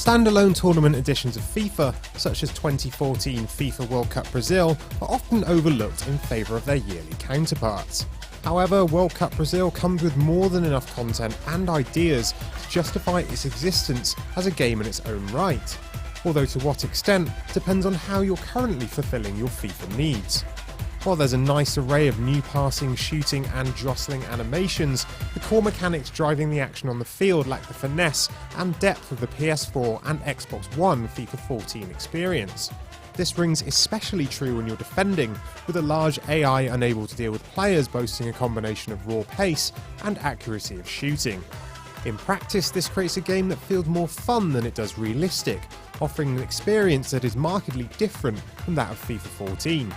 Standalone tournament editions of FIFA, such as 2014 FIFA World Cup Brazil, are often overlooked in favour of their yearly counterparts. However, World Cup Brazil comes with more than enough content and ideas to justify its existence as a game in its own right, although to what extent depends on how you're currently fulfilling your FIFA needs. While there's a nice array of new passing, shooting and jostling animations, the core mechanics driving the action on the field lack the finesse and depth of the PS4 and Xbox One FIFA 14 experience. This rings especially true when you're defending, with a large AI unable to deal with players boasting a combination of raw pace and accuracy of shooting. In practice, this creates a game that feels more fun than it does realistic, offering an experience that is markedly different from that of FIFA 14.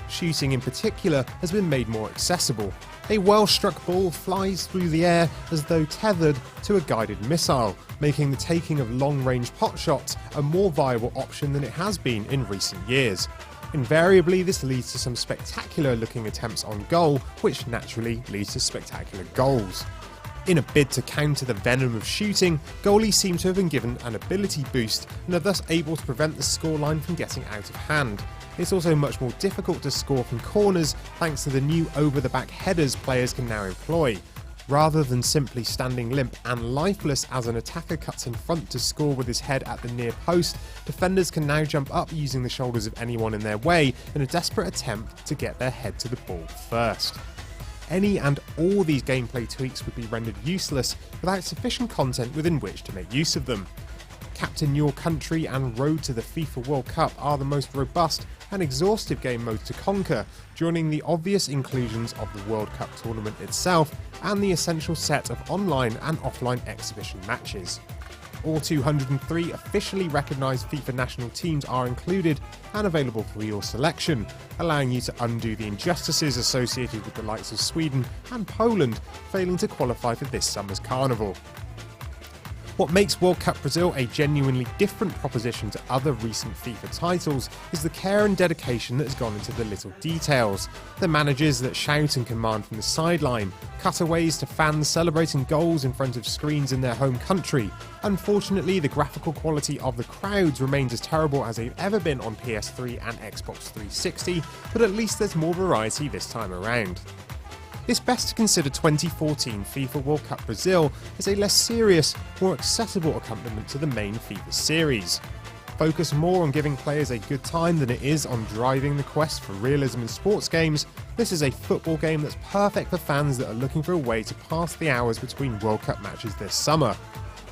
Shooting in particular has been made more accessible. A well-struck ball flies through the air as though tethered to a guided missile, making the taking of long-range pot shots a more viable option than it has been in recent years. Invariably, this leads to some spectacular-looking attempts on goal, which naturally leads to spectacular goals. In a bid to counter the venom of shooting, goalies seem to have been given an ability boost and are thus able to prevent the scoreline from getting out of hand. It's also much more difficult to score from corners thanks to the new over-the-back headers players can now employ. Rather than simply standing limp and lifeless as an attacker cuts in front to score with his head at the near post, defenders can now jump up using the shoulders of anyone in their way in a desperate attempt to get their head to the ball first. Any and all these gameplay tweaks would be rendered useless without sufficient content within which to make use of them. Captain Your Country and Road to the FIFA World Cup are the most robust and exhaustive game modes to conquer, joining the obvious inclusions of the World Cup tournament itself and the essential set of online and offline exhibition matches. All 203 officially recognised FIFA national teams are included and available for your selection, allowing you to undo the injustices associated with the likes of Sweden and Poland failing to qualify for this summer's carnival. What makes World Cup Brazil a genuinely different proposition to other recent FIFA titles is the care and dedication that has gone into the little details. The managers that shout and command from the sideline, cutaways to fans celebrating goals in front of screens in their home country. Unfortunately, the graphical quality of the crowds remains as terrible as they've ever been on PS3 and Xbox 360, but at least there's more variety this time around. It's best to consider 2014 FIFA World Cup Brazil as a less serious, more accessible accompaniment to the main FIFA series. Focus more on giving players a good time than it is on driving the quest for realism in sports games. This is a football game that's perfect for fans that are looking for a way to pass the hours between World Cup matches this summer.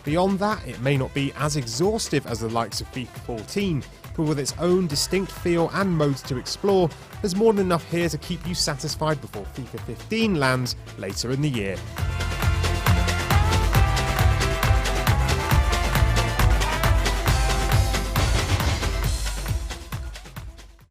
Beyond that, it may not be as exhaustive as the likes of FIFA 14, but with its own distinct feel and modes to explore, there's more than enough here to keep you satisfied before FIFA 15 lands later in the year.